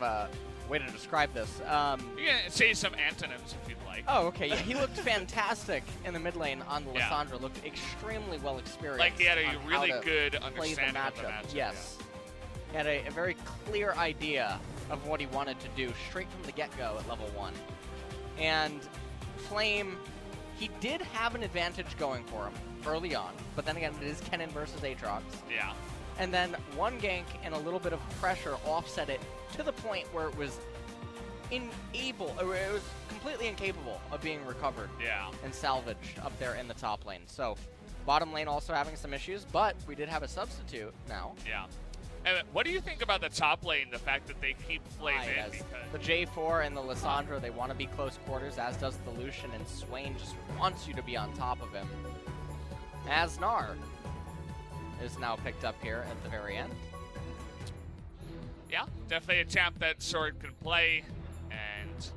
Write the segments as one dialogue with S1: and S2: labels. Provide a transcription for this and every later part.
S1: a way to describe this.
S2: You can say some antonyms if you'd like.
S1: Oh, okay. Yeah, he looked fantastic in the mid lane on the Lissandra. Looked extremely well experienced.
S2: Like he had a really good understanding of the matchup.
S1: Yes. He had a very clear idea of what he wanted to do straight from the get-go at level 1. And Flame, he did have an advantage going for him early on, but then again, it is Kennen versus Aatrox.
S2: Yeah.
S1: And then one gank and a little bit of pressure offset it to the point where it was it was completely incapable of being recovered and salvaged up there in the top lane. So bottom lane also having some issues, but we did have a substitute now.
S2: Yeah. And what do you think about the top lane, the fact that they keep Flame in?
S1: Because the J4 and the Lissandra, they want to be close quarters, as does the Lucian, and Swain just wants you to be on top of him. As Gnar is now picked up here at the very end.
S2: Yeah, definitely a champ that Sword can play and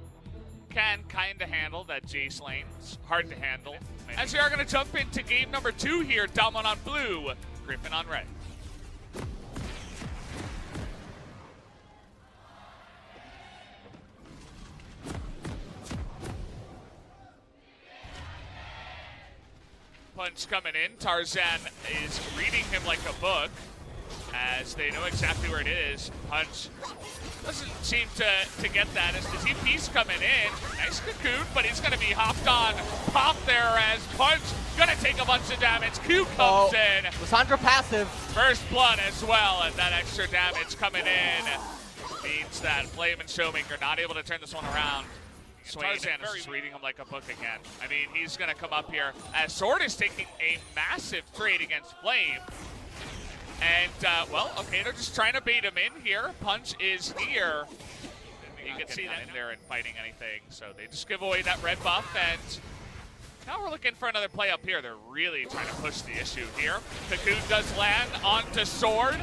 S2: can kind of handle that Jace lane. It's hard to handle. As we are going to jump into game number 2 here, Damwon on blue, Griffin on red. Punch coming in. Tarzan is reading him like a book, as they know exactly where it is. Punch doesn't seem to get that as the TP's coming in. Nice cocoon, but he's going to be hopped on. Pop there as Punch going to take a bunch of damage. Q comes in.
S1: Lissandra passive.
S2: First blood as well, and that extra damage coming in means that Flame and Showmaker not able to turn this one around. Tarzan is just reading him like a book again. I mean, he's going to come up here as Sword is taking a massive trade against Flame. And, well, okay, they're just trying to bait him in here. Punch is here. You can see them in there and fighting anything. So they just give away that red buff, and now we're looking for another play up here. They're really trying to push the issue here. Cocoon does land onto Sword.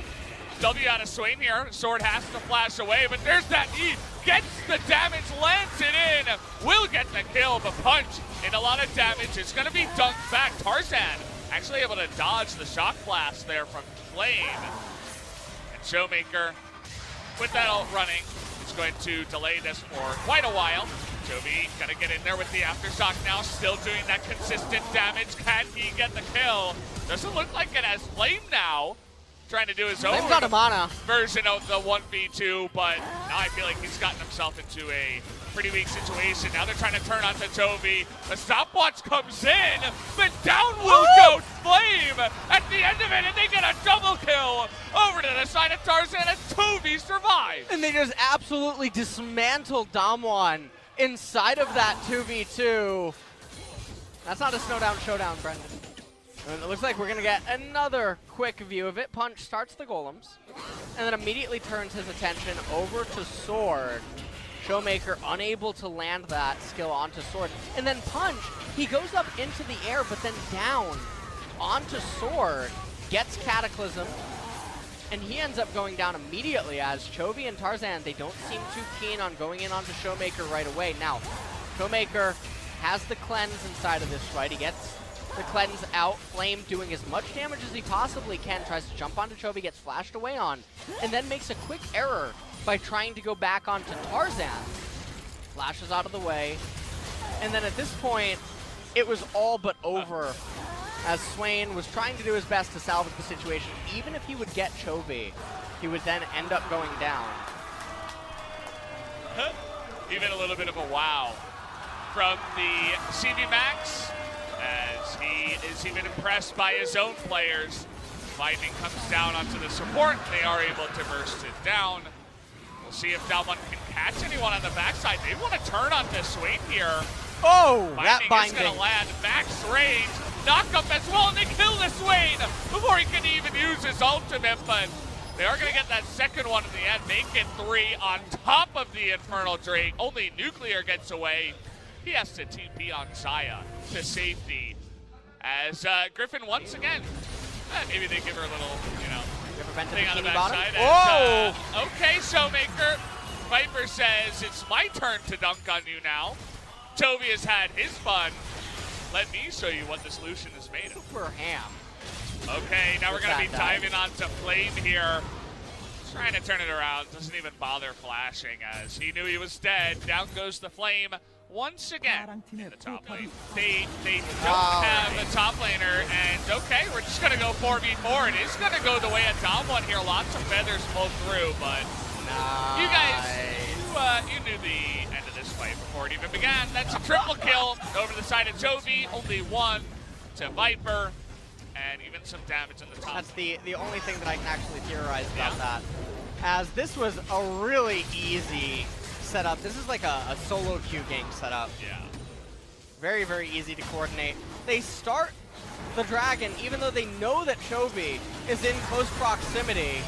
S2: W out of Swain here. Sword has to flash away, but there's that E. Gets the damage, lands it in. Will get the kill, but Punch in a lot of damage. It's going to be dunked back. Tarzan actually able to dodge the shock blast there from Flame. And Showmaker, with that ult running, is going to delay this for quite a while. Jovi going to get in there with the aftershock now, still doing that consistent damage. Can he get the kill? Doesn't look like it has Flame now. Trying to do his own version of the 1v2, but now I feel like he's gotten himself into a pretty weak situation. Now they're trying to turn onto Jovi. The stopwatch comes in, but down will go Flame at the end of it, and they get a double kill over to the side of Tarzan as Jovi survives.
S1: And they just absolutely dismantled Damwon inside of that 2v2. That's not a snowdown showdown, Brendan. And it looks like we're going to get another quick view of it. Punch starts the golems, and then immediately turns his attention over to Sword. Showmaker unable to land that skill onto Sword. And then Punch, he goes up into the air, but then down onto Sword, gets Cataclysm, and he ends up going down immediately as Chovy and Tarzan, they don't seem too keen on going in onto Showmaker right away. Now, Showmaker has the cleanse inside of this fight. He gets the cleanse out. Flame doing as much damage as he possibly can, tries to jump onto Chovy, gets flashed away on, and then makes a quick error by trying to go back onto Tarzan. Flashes out of the way, and then at this point, it was all but over as Swain was trying to do his best to salvage the situation. Even if he would get Chovy, he would then end up going down.
S2: Even a little bit of a wow from the CV Max, as he is even impressed by his own players. Lightning comes down onto the support. They are able to burst it down. We'll see if Damwon can catch anyone on the backside. They want to turn on this Swain here.
S1: Oh,
S2: Binding
S1: that binding.
S2: is going to land. Max range. Knock up as well, and they kill the Swain before he can even use his ultimate, but they are going to get that second one in the end, make it 3 on top of the Infernal Drake. Only Nuclear gets away. He has to TP on Zaya to safety as Griffin once again, maybe they give her a little, you know, thing on the backside.
S1: Whoa!
S2: Okay, Showmaker. Viper says, it's my turn to dunk on you now. Toby has had his fun. Let me show you what this Lucian is made of.
S1: Super ham.
S2: Okay, now we're going to be diving onto Flame here. Trying to turn it around, doesn't even bother flashing as he knew he was dead. Down goes the flame once again in the top lane. They don't have a top laner, and okay, we're just gonna go 4v4. It is gonna go the way of Dom1 here. Lots of feathers pulled through, but you guys, you knew the end of this fight before it even began. That's a triple kill over the side of Jovi, only one to Viper. And even some damage in the top.
S1: That's the only thing that I can actually theorize about that. As this was a really easy setup. This is like a solo queue game setup.
S2: Yeah.
S1: Very, very easy to coordinate. They start the dragon even though they know that Chovy is in close proximity.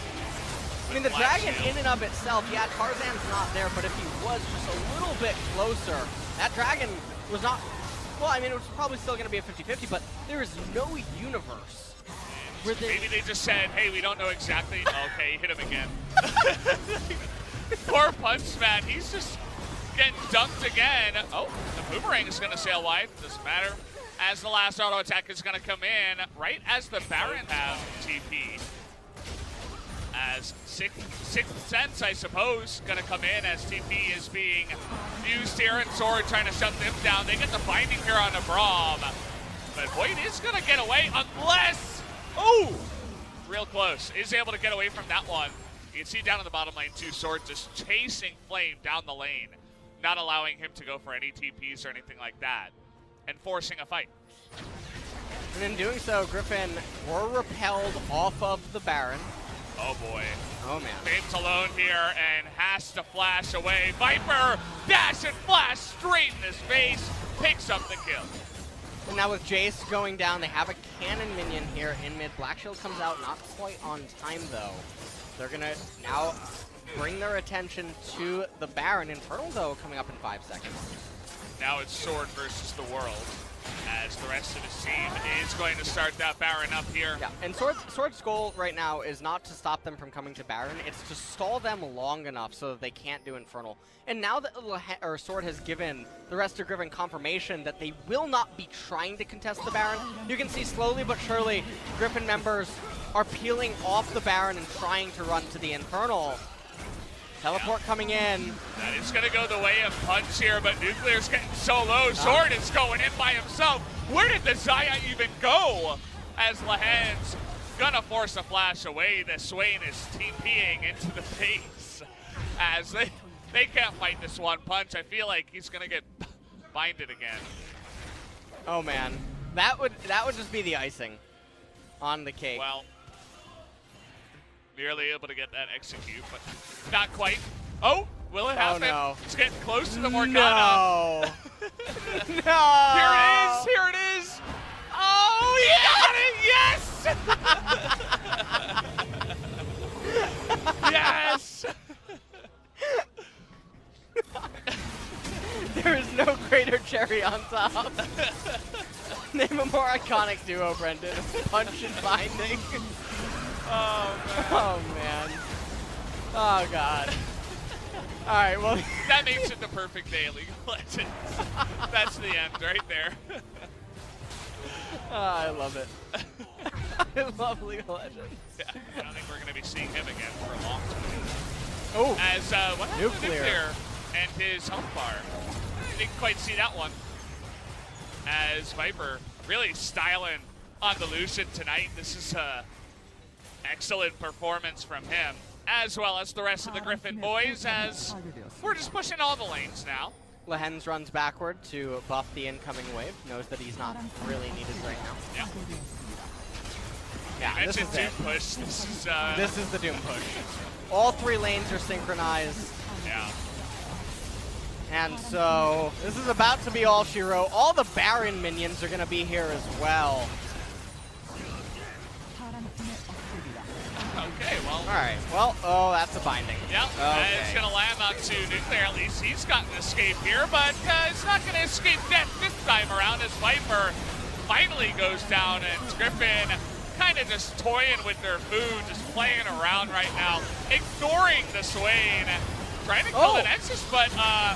S1: I mean, the dragon in and of itself, yeah, Tarzan's not there, but if he was just a little bit closer, that dragon was not... Well, I mean, it was probably still going to be a 50-50, but there is no universe where
S2: maybe they just said, hey, we don't know exactly. Okay, hit him again. Poor Punch Man, he's just getting dunked again. Oh, the boomerang is going to sail wide. Doesn't matter. As the last auto attack is going to come in, right as the Baron have TP. As Sixth Sense, I suppose, going to come in as TP is being used here, and Sword trying to shut them down. They get the binding here on the Braum. But Void is going to get away unless... Oh! Real close. Is able to get away from that one. You can see down in the bottom lane, too, Sword just chasing Flame down the lane, not allowing him to go for any TPs or anything like that, and forcing a fight.
S1: And in doing so, Griffin were repelled off of the Baron.
S2: Oh boy.
S1: Oh man.
S2: Fate's alone here and has to flash away. Viper, dash and flash straight in his face, picks up the kill.
S1: And now with Jace going down, they have a cannon minion here in mid. Black Shield comes out not quite on time though. They're gonna now bring their attention to the Baron. Infernal though coming up in 5 seconds.
S2: Now it's Sword versus the world, as the rest of his team is going to start that Baron up here.
S1: Yeah, and Sword's goal right now is not to stop them from coming to Baron, it's to stall them long enough so that they can't do Infernal. And now that Sword has given the rest of Griffin confirmation that they will not be trying to contest the Baron, you can see slowly but surely Griffin members are peeling off the Baron and trying to run to the Infernal. Teleport coming in.
S2: That is going to go the way of Punch here, but Nuclear's getting so low. Sword is going in by himself. Where did the Xayah even go? As Lahan's going to force a flash away. The Swain is TPing into the face. As they can't fight this one. Punch, I feel like he's going to get binded again.
S1: Oh man, that would just be the icing on the cake.
S2: Well, nearly able to get that execute, but not quite. Oh, will it happen?
S1: Oh, no.
S2: It's getting close to the Morgana.
S1: No. No.
S2: Here it is. Oh, he got it. Yes. Yes.
S1: There is no greater cherry on top. Name a more iconic duo, Brendan. Punch and binding.
S2: Oh, man.
S1: Oh, man. Oh, God. All right, well.
S2: That makes it the perfect day of League of Legends. That's the end right there.
S1: Oh, I love it. I love League of Legends.
S2: Yeah, I don't think we're going to be seeing him again for a long time.
S1: Oh,
S2: as what happened to Nuclear and his health bar? Didn't quite see that one. As Viper really styling on the Lucian tonight. This is excellent performance from him, as well as the rest of the Griffin boys, as we're just pushing all the lanes now.
S1: Lahens runs backward to buff the incoming wave, knows that he's not really needed right now.
S2: Yeah.
S1: Yeah, this is
S2: Doom
S1: it.
S2: push.
S1: This is the Doom push. All 3 lanes are synchronized.
S2: Yeah.
S1: And so, this is about to be all she wrote. All the Baron minions are going to be here as well.
S2: Okay, well.
S1: All right, well, oh, that's a binding.
S2: Yep,
S1: okay.
S2: It's going to land onto Nuclear. At least he's got an escape here, but it's not going to escape death this time around as Viper finally goes down, and Griffin kind of just toying with their food, just playing around right now, ignoring the Swain, trying to kill the Nexus, but are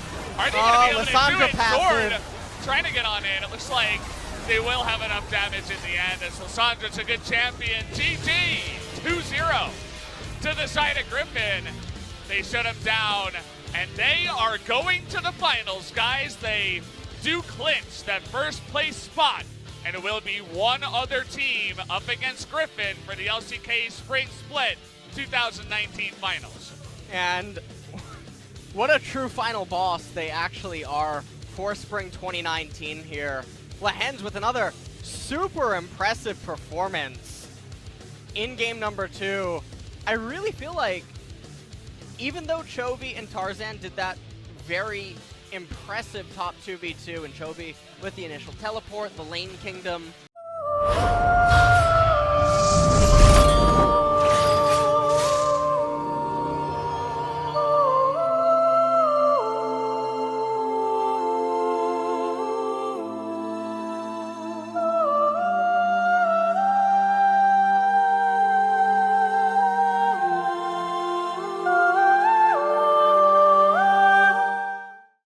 S2: they going to be able to do it? Sword trying to get on in. It looks like they will have enough damage in the end, as Lissandra's a good champion. GG, 2-0. to the side of Griffin. They shut him down, and they are going to the finals, guys. They do clinch that first place spot, and it will be one other team up against Griffin for the LCK Spring Split 2019 finals.
S1: And what a true final boss they actually are for Spring 2019 here. Lehens with another super impressive performance in game number 2. I really feel like even though Chovy and Tarzan did that very impressive top 2v2, and Chovy with the initial teleport, the lane kingdom,